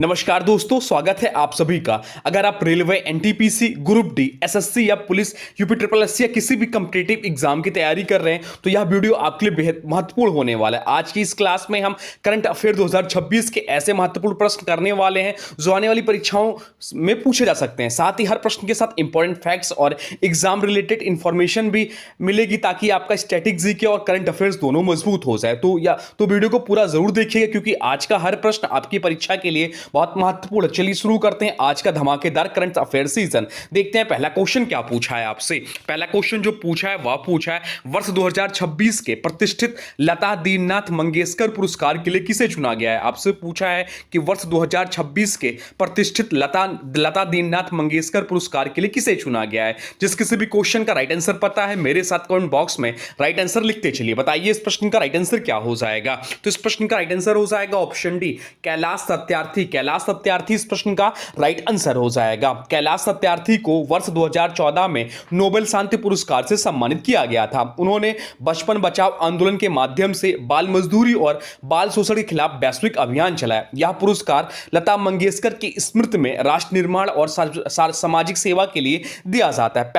नमस्कार दोस्तों, स्वागत है आप सभी का। अगर आप railway, NTPC, group D, SSC या पुलिस, यूपी ट्रिपल एस या किसी भी कॉम्पिटिटिव एग्जाम की तैयारी कर रहे हैं तो यह वीडियो आपके लिए बेहद महत्वपूर्ण होने वाला है। आज की इस क्लास में हम करंट अफेयर 2026 के ऐसे महत्वपूर्ण प्रश्न करने वाले हैं जो आने वाली परीक्षाओं में पूछे जा सकते हैं। साथ ही हर प्रश्न के साथ इंपॉर्टेंट फैक्ट्स और एग्जाम रिलेटेड इंफॉर्मेशन भी मिलेगी ताकि आपका स्टैटिक जीके और करंट अफेयर्स दोनों मजबूत हो जाए। तो वीडियो को पूरा जरूर देखिएगा क्योंकि आज का हर प्रश्न आपकी परीक्षा के लिए बहुत महत्वपूर्ण। चलिए शुरू करते हैं आज का धमाकेदार करंट अफेयर सीजन। देखते हैं पहला क्वेश्चन क्या पूछा है आपसे। पहला क्वेश्चन जो पूछा है वह पूछा है वर्ष 2026 के प्रतिष्ठित लता दीननाथ मंगेशकर पुरस्कार के लिए किसे चुना गया है। आपसे पूछा है कि वर्ष 2026 के प्रतिष्ठित लता दीननाथ मंगेशकर पुरस्कार के लिए किसे चुना गया है। जिस किसी भी क्वेश्चन का राइट आंसर पता है मेरे साथ कमेंट बॉक्स में राइट आंसर लिखते चलिए। बताइए इस प्रश्न का राइट आंसर क्या हो जाएगा। तो इस प्रश्न का राइट आंसर हो जाएगा ऑप्शन डी, कैलाश सत्यार्थी। कैलाश सत्यार्थी इस प्रश्न का राइट आंसर हो जाएगा। कैलाश सत्यार्थी को वर्ष 2014 में नोबेल शांति पुरस्कार से सम्मानित किया गया था। उन्होंने बचपन बचाओ आंदोलन के माध्यम से बाल मजदूरी और बाल शोषण के खिलाफ वैश्विक अभियान चलाया। यह पुरस्कार लता मंगेशकर की स्मृति में राष्ट्र निर्माण और सामाजिक सेवा के लिए दिया जाता है।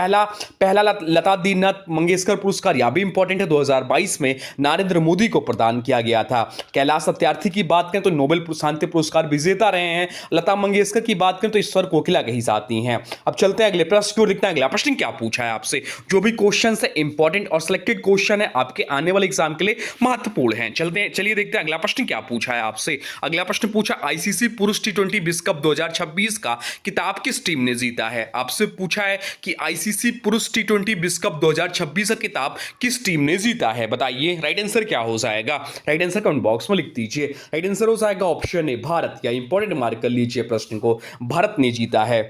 पहला लता दीननाथ मंगेशकर पुरस्कार यह भी इंपॉर्टेंट है, 2022 में नरेंद्र मोदी को प्रदान किया गया था। कैलाश सत्यार्थी की बात करें तो नोबेल शांति पुरस्कार विजेता रहे हैं। लता मंगेशकर की बात करें तो ईश्वर कोकिला कही जाती हैं। अब चलते हैं अगले प्रश्न की ओर। देखते हैं अगला प्रश्न क्या पूछा है आपसे। जो भी क्वेश्चन है इंपॉर्टेंट और सिलेक्टेड क्वेश्चन है, आपके आने वाले एग्जाम के लिए महत्वपूर्ण है। चलिए देखते हैं अगला प्रश्न क्या पूछा है आपसे। अगला प्रश्न पूछा आईसीसी पुरुष टी20 विश्व कप 2026 का खिताब किस टीम ने जीता है। आपसे पूछा है कि आईसीसी पुरुष टी20 विश्व कप 2026 का खिताब किस टीम ने जीता है। बताइए राइट आंसर क्या हो जाएगा। राइट आंसर कमेंट बॉक्स में लिख दीजिए। राइट आंसर हो जाएगा ऑप्शन ए, भारत। या इंपॉर्टेंट मार्क कर लीजिए प्रश्न को, भारत ने जीता है।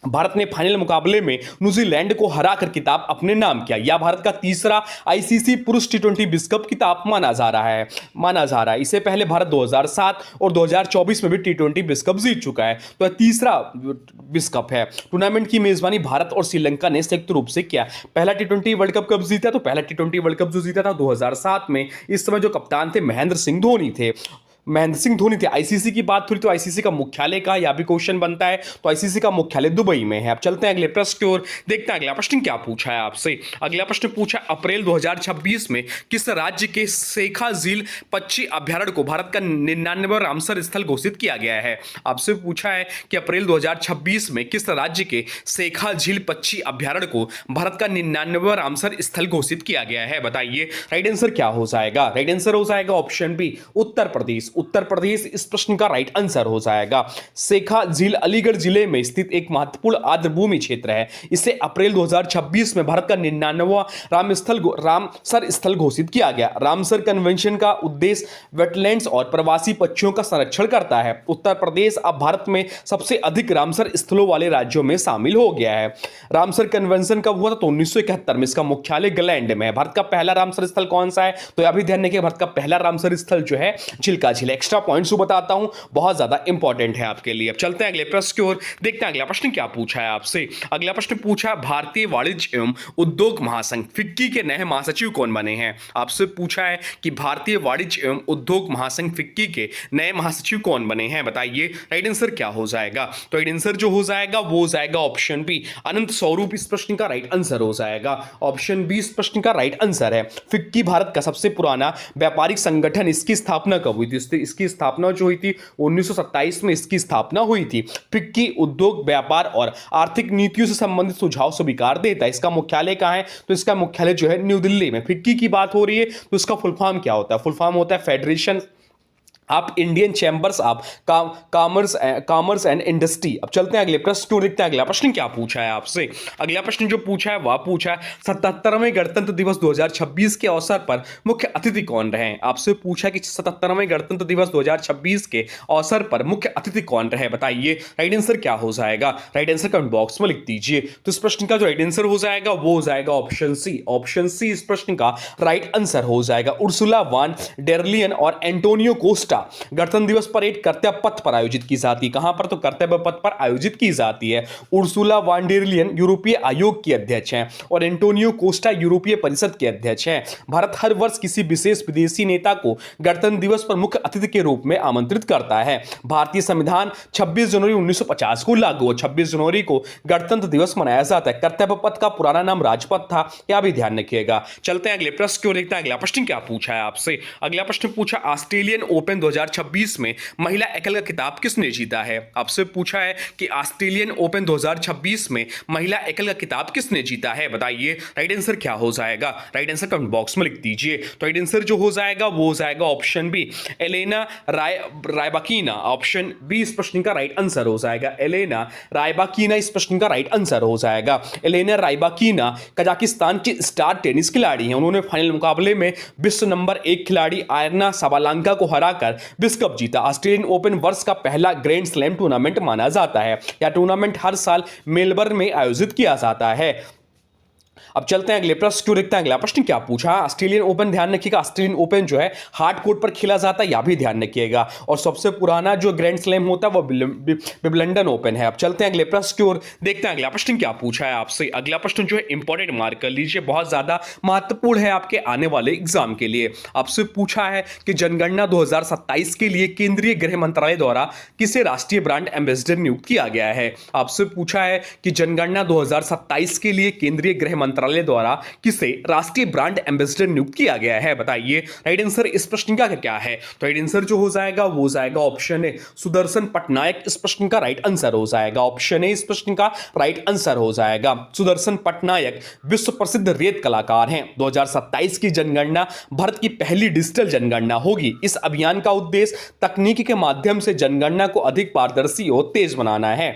भारत ने फाइनल मुकाबले में न्यूजीलैंड को हराकर खिताब अपने नाम किया। यह भारत का तीसरा आईसीसी पुरुष टी20 विश्व कप खिताब माना जा रहा है। इससे पहले भारत 2007 और 2024 में भी टी20 विश्व कप जीत चुका है। तो यह तीसरा विश्व कप है। टूर्नामेंट की मेजबानी भारत और श्रीलंका ने संयुक्त रूप से किया। पहला टी20 वर्ल्ड कप कब जीता, तो पहला टी20 वर्ल्ड कप जो जीता था 2007 में। इस समय जो कप्तान थे महेंद्र सिंह धोनी थे। आईसीसी की बात हुई तो आईसीसी का मुख्यालय का यह भी क्वेश्चन बनता है, तो आईसीसी का मुख्यालय दुबई में है। अब चलते हैं अगले प्रश्न की ओर। देखते हैं अगला प्रश्न क्या पूछा है आपसे। अगला प्रश्न पूछा अप्रैल 2026 में किस राज्य के शेखा झील पक्षी अभ्यारण्य को भारत का 99वां रामसर स्थल घोषित किया गया है। आपसे पूछा है कि अप्रैल 2026 में किस राज्य के शेखा झील पक्षी अभ्यारण्य को भारत का 99वां रामसर स्थल घोषित किया गया है। बताइए राइट आंसर क्या हो जाएगा। राइट आंसर हो जाएगा ऑप्शन बी, उत्तर प्रदेश इस प्रश्न का राइट आंसर हो जाएगा। शेखा झील अलीगढ़ जिले में स्थित एक महत्वपूर्ण आर्द्रभूमि क्षेत्र है। इसे अप्रैल 2026 में भारत का 99वां रामसर स्थल घोषित किया गया। रामसर कन्वेंशन का उद्देश्य वेटलैंड्स और प्रवासी पक्षियों का संरक्षण करता है। उत्तर प्रदेश अब भारत में सबसे अधिक रामसर स्थलों वाले राज्यों में शामिल हो गया है। रामसर कन्वेंशन कब हुआ था, तो 1971 में। इसका मुख्यालय इंग्लैंड में है। भारत का पहला रामसर स्थल कौन सा है, तो यह भी ध्यान रखिए भारत का पहला रामसर स्थल जो है चिल्का झील। एक्स्ट्रा पॉइंट्स बताता हूं, बहुत ज्यादा इंपॉर्टेंट है आपके लिए। अब चलते हैं अगले प्रश्न की ओर। देखते हैं अगला प्रश्न क्या पूछा है आपसे। अगला प्रश्न पूछा भारतीय वाणिज्य एवं उद्योग महासंघ फिक्की के नए महासचिव कौन बने हैं। आपसे पूछा है कि भारतीय वाणिज्य एवं उद्योग महासंघ फिक्की के नए महासचिव कौन बने हैं। बताइए राइट आंसर क्या हो जाएगा। तो राइट आंसर जो हो जाएगा वो हो जाएगा ऑप्शन बी, अनंत स्वरूप इस प्रश्न का राइट आंसर हो जाएगा। ऑप्शन बी इस प्रश्न का राइट आंसर है। फिक्की भारत का सबसे पुराना व्यापारिक संगठन। इसकी स्थापना कब हुई थी, इसकी स्थापना जो हुई थी 1927 में इसकी स्थापना हुई थी। फिक्की उद्योग, व्यापार और आर्थिक नीतियों से संबंधित सुझाव स्वीकार देता है। इसका मुख्यालय कहां है, तो इसका मुख्यालय जो है न्यू दिल्ली में। फिक्की की बात हो रही है तो इसका फुल फॉर्म क्या होता है, फुल फॉर्म होता है फेडरेशन आप Indian chambers of commerce and industry. अब चलते हैं अगले प्रश्न को। देखते हैं अगला प्रश्न क्या पूछा है आपसे। अगला प्रश्न जो पूछा है वह पूछा है 77वें गणतंत्र दिवस 2026 के अवसर पर मुख्य अतिथि कौन रहे। आपसे पूछा कि 77वें गणतंत्र दिवस 2026 के अवसर पर मुख्य अतिथि कौन रहे। बताइए राइट आंसर क्या हो जाएगा। राइट आंसर कमेंट बॉक्स में लिख दीजिए। तो इस प्रश्न का जो राइट आंसर हो जाएगा वो हो जाएगा ऑप्शन सी। ऑप्शन सी इस प्रश्न का राइट आंसर हो जाएगा। उर्सुला वान डेर लियन और एंटोनियो कोस्टा गणतंत्र दिवस परेड कर्तव्य पथ पर आयोजित की जाती है। कहां पर? तो कर्तव्य पथ पर आयोजित की जाती है। उर्सुला वान डेर लेयन यूरोपीय आयोग की अध्यक्ष हैं और एंटोनियो कोस्टा यूरोपीय परिषद के अध्यक्ष हैं। भारत हर वर्ष किसी विशेष विदेशी नेता को गणतंत्र दिवस पर मुख्य अतिथि के रूप में आमंत्रित करता है। भारतीय संविधान 26 जनवरी 1950 को लागू हुआ। 26 जनवरी को गणतंत्र दिवस मनाया जाता है। कर्तव्य पथ का पुराना नाम राजपथ था, यह भी ध्यान रखिएगा। चलते हैं अगले प्रश्न की ओर, देखते हैं अगला प्रश्न क्या पूछा है आपसे। अगला प्रश्न पूछा ऑस्ट्रेलियन ओपन 2026 में महिला एकल का खिताब किसने जीता है? आपसे पूछा है कि ऑस्ट्रेलियन ओपन 2026 में महिला एकल का खिताब किसने जीता है? बताइए राइट आंसर क्या हो जाएगा। राइट आंसर कमेंट बॉक्स में लिख दीजिए। तो राइट आंसर जो हो जाएगा वो हो जाएगा option B, Elena Rybakina. Option B इस प्रश्न का राइट आंसर हो जाएगा। एलेना रायबाकिना इस प्रश्न का राइट आंसर हो जाएगा। एलेना रायबाकिना कजाकिस्तान की स्टार टेनिस खिलाड़ी हैं। उन्होंने फाइनल मुकाबले में विश्व नंबर 1 खिलाड़ी आयरना साबालांका को हराकर विश्व कप जीता। ऑस्ट्रेलियन ओपन वर्ष का पहला ग्रैंड स्लैम टूर्नामेंट माना जाता है। यह टूर्नामेंट हर साल मेलबर्न में आयोजित किया जाता है। अब चलते हैं अगले प्रश्न क्यों, देखते हैं अगला प्रश्न क्या पूछा। ऑस्ट्रेलियन ओपन ध्यान रखिएगा, ऑस्ट्रेलियन ओपन जो है हार्ड कोर्ट पर खेला जाता है, यह भी ध्यान रखिएगा। और सबसे पुराना जो ग्रैंड स्लैम होता है वो विंबलडन ओपन है। अब चलते हैं अगले प्रश्न की ओर, देखते हैं अगला प्रश्न क्या पूछा है आपसे। अगला प्रश्न जो है इंपॉर्टेंट मार्क कर लीजिए, बहुत ज्यादा महत्वपूर्ण है आपके आने वाले एग्जाम के लिए। आपसे पूछा है कि जनगणना 2027 के लिए केंद्रीय गृह मंत्रालय द्वारा किसे राष्ट्रीय ब्रांड एम्बेसडर नियुक्त किया गया है? आपसे पूछा है कि जनगणना 2027 के लिए केंद्रीय गृह मंत्रालय द्वारा किसे राष्ट्रीय ब्रांड एम्बेसडर नियुक्त किया गया है? बताइए राइट आंसर इस प्रश्न का क्या है। तो राइट आंसर जो हो जाएगा वो हो जाएगा ऑप्शन ए, सुदर्शन पटनायक इस प्रश्न का राइट आंसर हो जाएगा। ऑप्शन ए इस प्रश्न का राइट आंसर हो जाएगा। सुदर्शन पटनायक विश्व प्रसिद्ध रेत कलाकार हैं। 2027 की जनगणना भारत की पहली डिजिटल जनगणना होगी। इस अभियान का उद्देश्य तकनीकी के माध्यम से जनगणना को अधिक पारदर्शी और तेज बनाना है।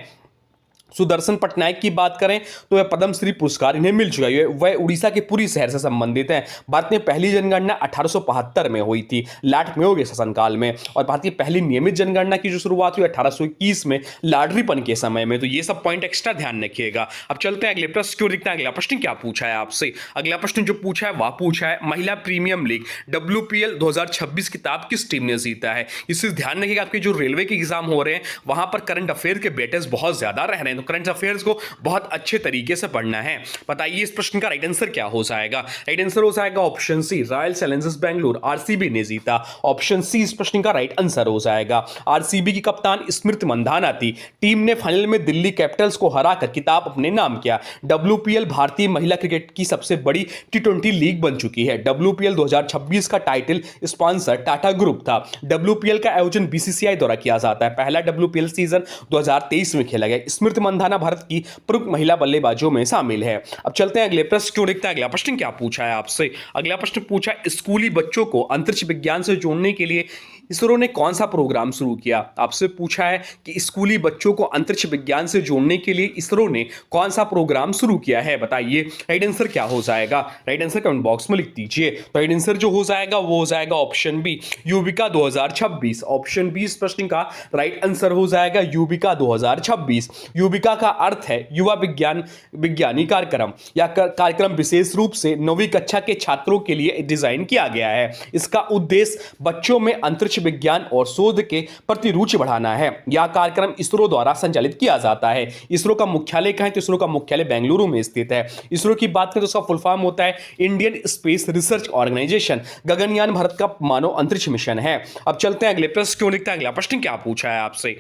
सुदर्शन पटनायक की बात करें तो वह पद्मश्री पुरस्कार इन्हें मिल चुका है। वह उड़ीसा के पुरी शहर से संबंधित हैं। भारत में पहली जनगणना 1875 में हुई थी, लॉर्ड मेयो के शासनकाल में। और भारत की पहली नियमित जनगणना की जो शुरुआत हुई 1821 में लाडरीपन के समय में। तो ये सब पॉइंट एक्स्ट्रा ध्यान रखिएगा। अब चलते हैं अगले प्रश्न क्यों, देखते हैं अगला प्रश्न क्या पूछा है आपसे। अगला प्रश्न जो पूछा है वह पूछा है महिला प्रीमियम लीग WPL 2026 खिताब किस टीम ने जीता है? इससे ध्यान रखिएगा, आपके जो रेलवे के एग्जाम हो रहे हैं वहां पर करंट अफेयर के बेटेस बहुत ज्यादा रह रहे हैं, तो करंट अफेयर्स को बहुत अच्छे तरीके से पढ़ना है। बताइए इस प्रश्न का राइट आंसर क्या हो जाएगा। राइट आंसर हो जाएगा option C, Royal Challengers Bengaluru RCB ने जीता। ऑप्शन सी इस प्रश्न का राइट आंसर हो जाएगा। RCB की कप्तान स्मृति मंधाना थी। टीम ने फाइनल में दिल्ली कैपिटल्स को हराकर खिताब अपने नाम किया। WPL भारतीय महिला क्रिकेट की सबसे बड़ी T20 लीग बन चुकी है। WPL 2026 का टाइटल स्पॉन्सर टाटा ग्रुप था। WPL का आयोजन BCCI द्वारा किया जाता है। पहला WPL सीजन 2023 में खेला गया। स्मृति मंधाना भारत की प्रमुख महिला बल्लेबाजों में शामिल है। अब चलते हैं अगले प्रश्न क्यों, देखते हैं अगला प्रश्न क्या पूछा है आपसे। अगला प्रश्न पूछा है स्कूली बच्चों को अंतरिक्ष विज्ञान से जोड़ने के लिए इसरो ने कौन सा प्रोग्राम शुरू किया? आपसे पूछा है कि स्कूली बच्चों को अंतरिक्ष विज्ञान से जोड़ने के लिए इसरो ने कौन सा प्रोग्राम शुरू किया है? बताइए राइट आंसर क्या हो जाएगा। राइट आंसर कमेंट बॉक्स में लिख दीजिए। तो राइट आंसर जो हो जाएगा वो हो जाएगा option B, Yuvika 2026। Option B इस प्रश्न का राइट आंसर हो जाएगा युविका 2026। युविका का अर्थ है युवा विज्ञानी कार्यक्रम। यह कार्यक्रम विशेष रूप से 9वीं कक्षा के छात्रों के लिए डिजाइन किया गया है। इसका उद्देश्य बच्चों में अंतरिक्ष विज्ञान और शोध के प्रति रुचि बढ़ाना है। यह कार्यक्रम इसरो द्वारा संचालित किया जाता है। इसरो का मुख्यालय कहां है? तो इसरो का मुख्यालय बेंगलुरु में स्थित है। इसरो की बात करें तो उसका फुल फॉर्म होता है Indian space research organization. Gaganyaan Bharat का मानव अंतरिक्ष मिशन है। अब चलते हैं अगले प्रश्न क्यों, लिखता है अगला प्रश्न क्या पूछा है आपसे।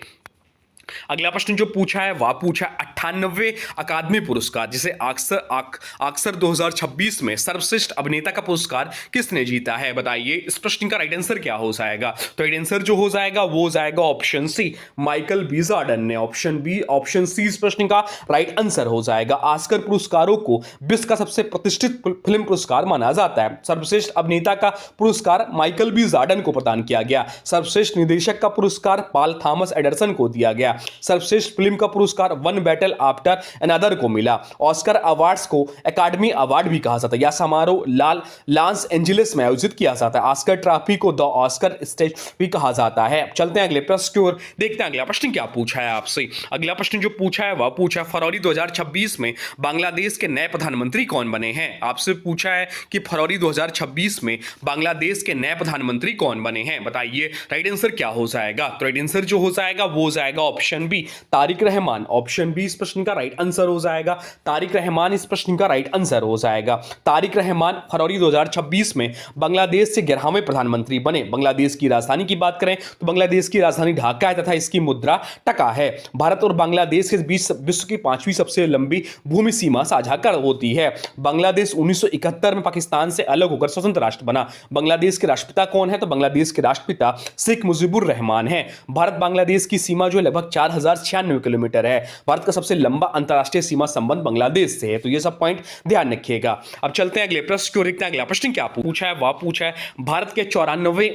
अगला प्रश्न जो पूछा है वह पूछा 98वें अकादमी पुरस्कार जिसे ऑस्कर 2026 में सर्वश्रेष्ठ अभिनेता का पुरस्कार किसने जीता है? बताइए इस प्रश्न का राइट आंसर क्या हो जाएगा। तो राइट आंसर जो हो जाएगा वो हो जाएगा option C, Michael B Jordan ने। ऑप्शन सी इस प्रश्न का राइट आंसर हो जाएगा। ऑस्कर पुरस्कारों को विश्व का सबसे प्रतिष्ठित फिल्म पुरस्कार माना जाता है। सर्वश्रेष्ठ अभिनेता का पुरस्कार माइकल बी जॉर्डन को प्रदान किया गया। सर्वश्रेष्ठ निदेशक का पुरस्कार पॉल थॉमस एंडरसन को दिया गया। सर्वश्रेष्ठ फिल्म का पुरस्कार वन बैटल आफ्टर अनदर को मिला। ऑस्कर अवार्ड्स को एकेडमी अवार्ड भी कहा जाता है। यह समारोह लॉस एंजलिस में आयोजित किया जाता है। ऑस्कर ट्रॉफी को द ऑस्कर स्टेज भी कहा जाता है। चलते हैं अगले प्रश्न की ओर, देखते हैं अगला प्रश्न क्या पूछा है आपसे। अगला प्रश्न जो पूछा है वह पूछा फरवरी 2026 में बांग्लादेश के नए प्रधानमंत्री कौन बने हैं। आपसे पूछा है कि फरवरी 2026 में बांग्लादेश के नए प्रधानमंत्री कौन बने हैं, बताइए राइट आंसर क्या हो जाएगा। तो राइट आंसर जो हो जाएगा वो हो जाएगा option B, Tariq Rahman. Option B इस प्रश्न का राइट आंसर हो जाएगा। तारिक रहमान इस प्रश्न का राइट आंसर हो जाएगा। तारिक रहमान फरवरी 2026 में बांग्लादेश से 11वें प्रधानमंत्री बने। बांग्लादेश की राजधानी की बात करें तो बांग्लादेश की राजधानी ढाका है तथा इसकी मुद्रा टका है। भारत और बांग्लादेश के बीच विश्व की 5वीं सबसे लंबी भूमि सीमा साझा कर होती है। बांग्लादेश 1971 में पाकिस्तान से अलग होकर स्वतंत्र राष्ट्र बना। बांग्लादेश के राष्ट्रपिता कौन है, तो बांग्लादेश के राष्ट्रपिता शेख मुजीबुर रहमान है। भारत बांग्लादेश की सीमा जो है लगभग 4096 किलोमीटर है। भारत का सबसे लंबा अंतरराष्ट्रीय सीमा संबंध बांग्लादेश से है। तो ये सब पॉइंट ध्यान रखिएगा। अब चलते हैं अगले प्रश्न की ओर, देखते हैं अगला प्रश्न क्या पूछा है। वह पूछा है भारत के 94वें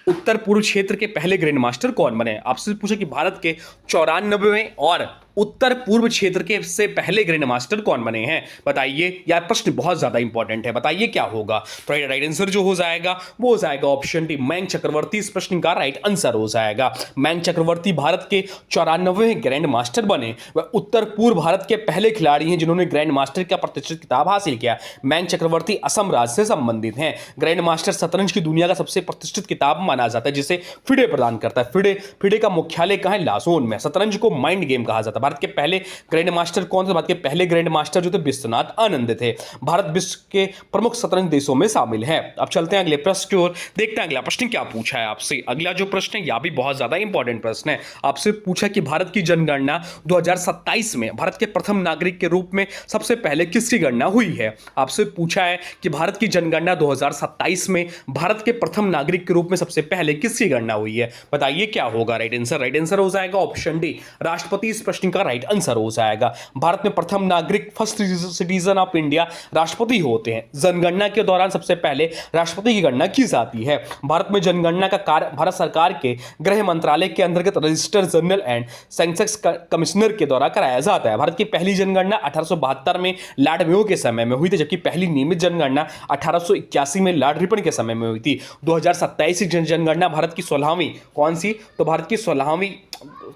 उत्तर पूर्व क्षेत्र के पहले ग्रैंड मास्टर कौन बने। आपसे पूछा कि भारत के 94वें और उत्तर पूर्व क्षेत्र के से पहले ग्रैंड मास्टर कौन बने हैं, बताइए। यह प्रश्न बहुत ज्यादा इंपॉर्टेंट है, बताइए क्या होगा। तो राइट आंसर जो हो जाएगा वो हो जाएगा ऑप्शन डी, मयंक चक्रवर्ती इस प्रश्न का राइट आंसर हो जाएगा। मयंक चक्रवर्ती भारत के 94वें ग्रैंड मास्टर बने। वह उत्तर पूर्व भारत के पहले खिलाड़ी हैं जिन्होंने ग्रैंड मास्टर का प्रतिष्ठित खिताब हासिल किया। मयंक चक्रवर्ती असम राज्य से संबंधित हैं। ग्रैंड मास्टर शतरंज की दुनिया का सबसे प्रतिष्ठित किताब माना जाता है जिसे फिडे प्रदान करता है। फिडे का मुख्यालय कहां है, लासोन में। शतरंज को माइंड गेम कहा जाता है। भारत के पहले ग्रैंड मास्टर कौन थे, भारत के पहले ग्रैंड मास्टर जो थे विश्वनाथ आनंद थे। भारत विश्व के प्रमुख शतरंज देशों में शामिल है। अब चलते हैं अगले प्रश्न की ओर, देखते हैं अगला प्रश्न क्या पूछा है आपसे। अगला जो प्रश्न है यह भी बहुत ज्यादा इंपॉर्टेंट प्रश्न है। आपसे पूछा कि भारत की जनगणना 2027 में भारत के प्रथम नागरिक के रूप में सबसे पहले किसकी गणना हुई है। आपसे पूछा है कि भारत की जनगणना 2027 में भारत के प्रथम नागरिक के रूप में सबसे पहले किसकी गणना हुई है, बताइए क्या होगा। राइट आंसर हो जाएगा ऑप्शन डी, राष्ट्रपति इस प्रश्न का राइट आंसर हो जाएगा। भारत में प्रथम नागरिक फर्स्ट सिटीजन ऑफ इंडिया राष्ट्रपति होते हैं। जनगणना के दौरान सबसे पहले राष्ट्रपति की गणना की जाती है। भारत में जनगणना का कार्य भारत सरकार के गृह मंत्रालय के अंतर्गत register general and census commissioner के द्वारा कराया जाता है। भारत की पहली जनगणना 1872 में लॉर्ड मेयो के समय में हुई थी, जबकि पहली नियमित जनगणना 1881 में लॉर्ड रिपन के समय में हुई थी। 2027 की जनगणना भारत की 16वीं कौन सी, तो भारत की 16वीं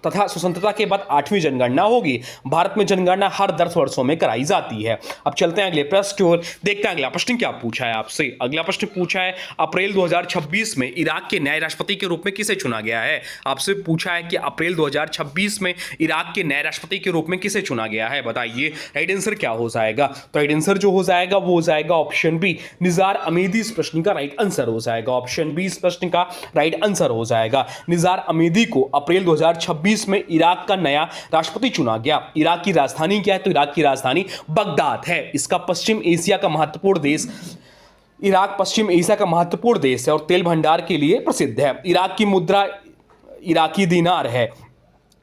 तथा स्वतंत्रता के बाद 8वीं जनगणना होगी। भारत में जनगणना हर 10 वर्षों में कराई जाती है। अब चलते हैं अगले प्रश्न की ओर, देखते हैं अगला प्रश्न क्या पूछा है आपसे। अगला प्रश्न पूछा है अप्रैल 2026 में इराक के नए राष्ट्रपति के रूप में किसे चुना गया है। आपसे पूछा है कि अप्रैल 2026 में इराक के नए राष्ट्रपति के रूप में किसे चुना गया है, बताइए राइट आंसर क्या हो जाएगा। तो राइट आंसर जो हो जाएगा वो हो जाएगा ऑप्शन बी, निज़ार अमीदी इस प्रश्न का राइट आंसर हो जाएगा। ऑप्शन बी इस प्रश्न का राइट आंसर हो जाएगा। निज़ार अमीदी को अप्रैल 2026 में इराक का नया राष्ट्रपति चुना गया। इराक की राजधानी क्या है, तो इराक की राजधानी बगदाद है। इसका पश्चिम एशिया का महत्वपूर्ण देश, इराक पश्चिम एशिया का महत्वपूर्ण देश है और तेल भंडार के लिए प्रसिद्ध है। इराक की मुद्रा इराकी दीनार है।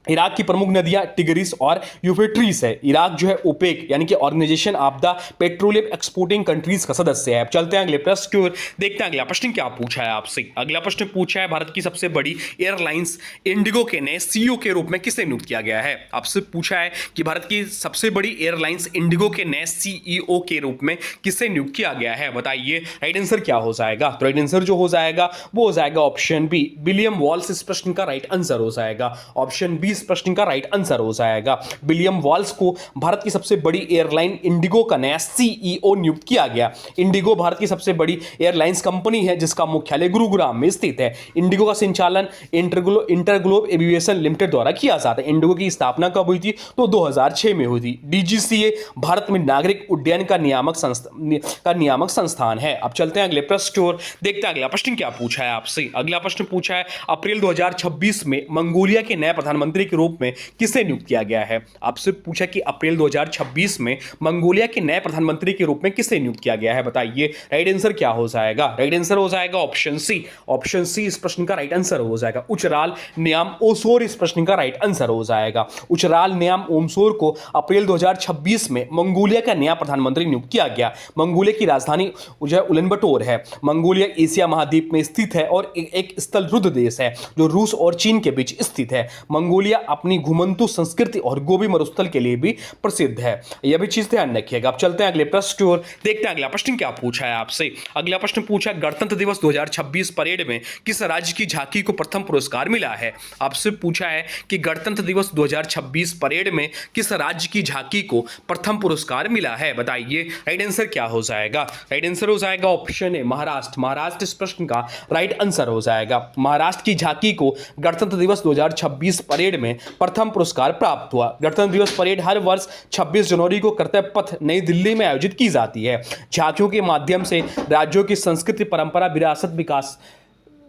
इराक की प्रमुख नदियां टिग्रिस और यूफ्रेटिस है। इराक जो है ओपेक यानी कि organization of the petroleum exporting countries का सदस्य है। चलते हैं अगले प्रश्न की ओर, देखते हैं अगला प्रश्न क्या पूछा है आपसे। अगला प्रश्न पूछा है भारत की सबसे बड़ी एयरलाइंस इंडिगो के नए सीईओ के रूप में किसे नियुक्त किया गया है। आपसे पूछा है कि भारत की सबसे बड़ी एयरलाइंस इंडिगो के नए सीईओ के रूप में किसे नियुक्त किया गया है, बताइए राइट आंसर क्या हो जाएगा। तो राइट आंसर जो हो जाएगा वो हो जाएगा ऑप्शन बी, विलियम वॉल्स इस प्रश्न का राइट आंसर हो जाएगा। ऑप्शन बी इस प्रश्न का राइट आंसर हो जाएगा। विलियम वॉल्स को भारत की सबसे बड़ी एयरलाइन इंडिगो का नया सीईओ नियुक्त किया गया। इंडिगो भारत की सबसे बड़ी एयरलाइंस कंपनी है जिसका मुख्यालय गुरुग्राम में स्थित है। इंडिगो का संचालन इंटरग्लोब एविएशन लिमिटेड द्वारा किया जाता है। इंडिगो की स्थापना कब हुई थी, तो 2006 में हुई थी। डीजीसीए भारत में नागरिक उड्डयन का नियामक संस्थान है। अब चलते हैं अगले प्रश्न की ओर, देखते हैं अगला प्रश्न क्या पूछा है आपसे। अगला प्रश्न पूछा है अप्रैल 2026 में मंगोलिया के नए प्रधानमंत्री के रूप में किसे नियुक्त किया गया है। आपसे पूछा कि अप्रैल 2026 में मंगोलिया के नए प्रधानमंत्री के रूप में किसे नियुक्त किया गया है, बताइए राइट आंसर क्या हो जाएगा। राइट आंसर हो जाएगा ऑप्शन सी। ऑप्शन सी इस प्रश्न का राइट आंसर हो जाएगा। उचराल न्याम ओसोर इस प्रश्न का राइट आंसर हो जाएगा। उचराल न्याम ओमसोर को अप्रैल 2026 में मंगोलिया का नया प्रधानमंत्री नियुक्त किया गया। मंगोलिया की राजधानी उलानबाटर है। मंगोलिया एशिया महाद्वीप में स्थित है और एक स्थल रुद्ध देश है जो रूस और चीन के बीच स्थित है। मंगोलिया पुरुलिया अपनी घुमंतु संस्कृति और गोभी मरुस्थल के लिए भी प्रसिद्ध है। यह भी चीज ध्यान रखिएगा। अब चलते हैं अगले प्रश्न की ओर, देखते हैं अगला प्रश्न क्या पूछा है आपसे। अगला प्रश्न पूछा, गणतंत्र दिवस 2026 परेड में किस राज्य की झांकी को प्रथम पुरस्कार मिला है? आपसे पूछा है कि गणतंत्र दिवस 2026 परेड में किस राज्य की झांकी को प्रथम पुरस्कार मिला है, बताइए राइट आंसर क्या हो जाएगा। राइट आंसर हो जाएगा ऑप्शन ए महाराष्ट्र। महाराष्ट्र इस प्रश्न का राइट आंसर हो जाएगा। महाराष्ट्र की झांकी को गणतंत्र दिवस 2026 परेड में प्रथम पुरस्कार प्राप्त हुआ। गणतंत्र दिवस परेड हर वर्ष 26 जनवरी को कर्तव्य पथ नई दिल्ली में आयोजित की जाती है। झांकियों के माध्यम से राज्यों की संस्कृति, परंपरा, विरासत,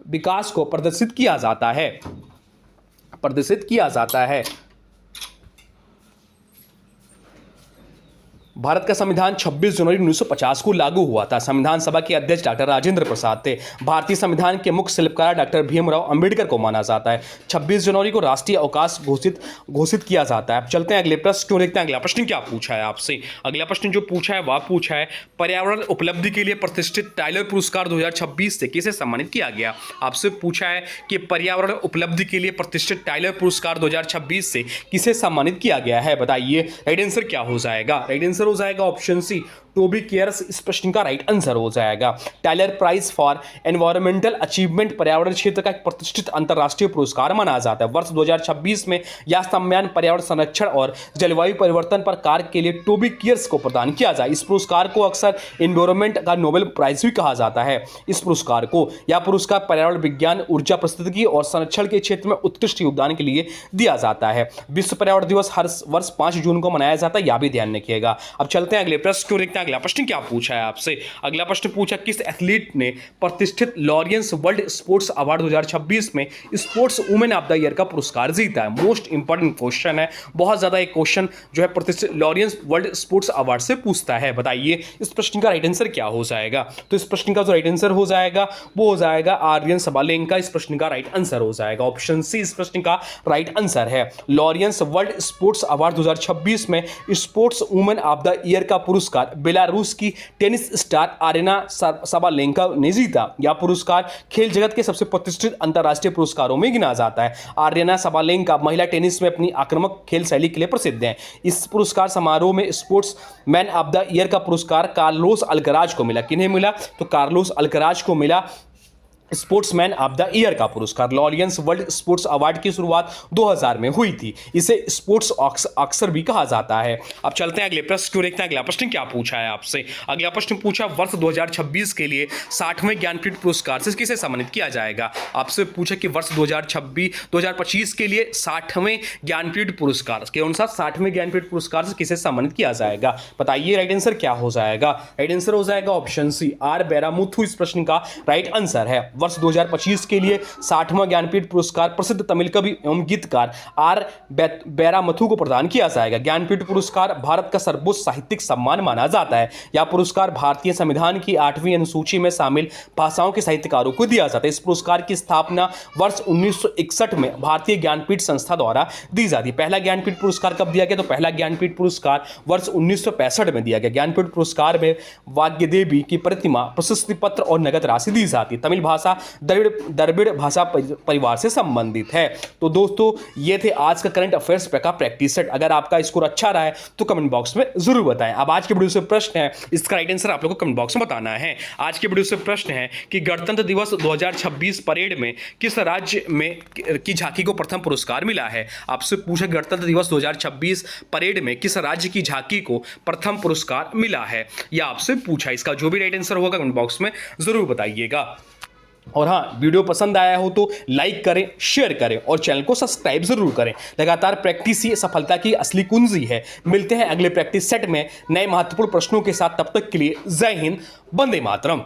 विकास को प्रदर्शित किया जाता है। भारत का संविधान 26 जनवरी 1950 को लागू हुआ था। संविधान सभा के अध्यक्ष डॉक्टर राजेंद्र प्रसाद थे। भारतीय संविधान के मुख्य शिल्पकार डॉक्टर भीमराव अंबेडकर को माना जाता है। 26 जनवरी को राष्ट्रीय अवकाश घोषित किया जाता है। चलते हैं अगले प्रश्न क्यों, देखते हैं अगला प्रश्न क्या पूछा है आपसे। अगला प्रश्न जो पूछा है वह पूछा है, पर्यावरण उपलब्धि के लिए प्रतिष्ठित टाइलर पुरस्कार 2026 से किसे सम्मानित किया गया? आपसे पूछा है कि पर्यावरण उपलब्धि के लिए प्रतिष्ठित टाइलर पुरस्कार 2026 से किसे सम्मानित किया गया है, बताइए राइट आंसर क्या हो जाएगा। राइट आंसर हो जाएगा ऑप्शन सी, टोबी केयर्स इस प्रश्न का राइट आंसर हो जाएगा। Tyler prize for environmental achievement पर्यावरण क्षेत्र का एक प्रतिष्ठित अंतर्राष्ट्रीय पुरस्कार माना जाता है। वर्ष 2026 में यह सम्मान पर्यावरण संरक्षण और जलवायु परिवर्तन पर कार्य के लिए टोबी केयर्स को प्रदान किया जाए। इस पुरस्कार को अक्सर एनवायरमेंट का नोबेल प्राइज भी कहा जाता है। इस पुरस्कार को यह पुरस्कार पर्यावरण विज्ञान, ऊर्जा पारिस्थितिकी और संरक्षण के क्षेत्र में उत्कृष्ट योगदान के लिए दिया जाता है। विश्व पर्यावरण दिवस हर वर्ष 5 जून को मनाया जाता है, यह भी ध्यान रखिएगा। अब चलते हैं अगले प्रश्न को, देखते हैं अगला प्रश्न क्या पूछा है आपसे। अगला प्रश्न पूछा, किस एथलीट ने प्रतिष्ठित लॉरियंस वर्ल्ड स्पोर्ट्स अवार्ड 2026 में sports women of the year का पुरस्कार जीता है? मोस्ट इंपॉर्टेंट क्वेश्चन है, बहुत ज्यादा एक क्वेश्चन जो है प्रतिष्ठित लॉरियंस वर्ल्ड स्पोर्ट्स अवार्ड से पूछता है। बताइए इस प्रश्न का राइट आंसर क्या हो जाएगा। तो इस प्रश्न का जो राइट आंसर हो जाएगा वो हो जाएगा आर्यन सबालेंका। इस प्रश्न का राइट आंसर हो जाएगा ऑप्शन सी, इस प्रश्न का राइट आंसर है। लॉरियंस वर्ल्ड स्पोर्ट्स अवार्ड 2026 में sports women of the year का पुरस्कार बेलारूस की टेनिस स्टार आरेना सबालेंका ने जीता। यह पुरस्कार खेल जगत के सबसे प्रतिष्ठित अंतर्राष्ट्रीय पुरस्कारों में गिना जाता है। आरेना सबालेंका महिला टेनिस में अपनी आक्रामक खेल शैली के लिए प्रसिद्ध हैं। इस पुरस्कार समारोह में sports man of the year का पुरस्कार कार्लोस अल्कराज को मिला। किन्हें मिला? तो कार्लोस अल्कराज को मिला स्पोर्ट्समैन ऑफ द ईयर का पुरस्कार। लॉरियंस वर्ल्ड स्पोर्ट्स अवार्ड की शुरुआत 2000 में हुई थी। इसे स्पोर्ट्स ऑस्कर भी कहा जाता है। अब चलते हैं अगले प्रश्न को, देखते हैं अगला प्रश्न क्या पूछा है आपसे। अगला प्रश्न पूछा, वर्ष 2026 के लिए 60वें ज्ञानपीठ पुरस्कार से किसे सम्मानित किया जाएगा? आपसे पूछा कि वर्ष 2025 के लिए 60वें ज्ञानपीठ पुरस्कार के अनुसार 60वें ज्ञानपीठ पुरस्कार से किसे सम्मानित किया जाएगा? बताइए राइट आंसर क्या हो जाएगा। राइट आंसर हो जाएगा ऑप्शन सी, आर बेरामुथु इस प्रश्न का राइट आंसर है। वर्ष 2025 के लिए 60वां ज्ञानपीठ पुरस्कार प्रसिद्ध तमिल कवि एवं गीतकार आर बेरामथु को प्रदान किया जाएगा। ज्ञानपीठ पुरस्कार भारत का सर्वोच्च साहित्यिक सम्मान माना जाता है। यह पुरस्कार भारतीय संविधान की 8वीं अनुसूची में शामिल भाषाओं के साहित्यकारों को दिया जाता है। इस पुरस्कार की स्थापना वर्ष 1961 में भारतीय ज्ञानपीठ संस्था द्वारा दी जाती है। पहला ज्ञानपीठ पुरस्कार कब दिया गया? तो पहला ज्ञानपीठ पुरस्कार वर्ष 1965 में दिया गया। ज्ञानपीठ पुरस्कार में वाग्देवी की प्रतिमा, प्रशस्ति पत्र और नगद राशि दी जाती है। तमिल भाषा द्रविड़ भाषा परिवार से संबंधित है। तो दोस्तों ये थे आज का करंट अफेयर्स का प्रैक्टिस सेट। अगर आपका स्कोर अच्छा रहा है तो कमेंट बॉक्स में जरूर बताएं। अब आज के वीडियो से प्रश्न है, इसका राइट आंसर आप लोगों को कमेंट बॉक्स में बताना है। आज के वीडियो से प्रश्न है कि गणतंत्र दिवस 2026 परेड में किस राज्य में की झांकी को प्रथम पुरस्कार मिला है? आपसे पूछा गणतंत्र दिवस 2026 परेड में किस राज्य की झांकी को प्रथम पुरस्कार मिला है, यह आपसे पूछा। इसका जो भी राइट आंसर होगा कमेंट बॉक्स में जरूर बताइएगा। और हाँ, वीडियो पसंद आया हो तो लाइक करें, शेयर करें और चैनल को सब्सक्राइब जरूर करें। लगातार प्रैक्टिस ही सफलता की असली कुंजी है। मिलते हैं अगले प्रैक्टिस सेट में नए महत्वपूर्ण प्रश्नों के साथ। तब तक के लिए जय हिंद, वंदे मातरम।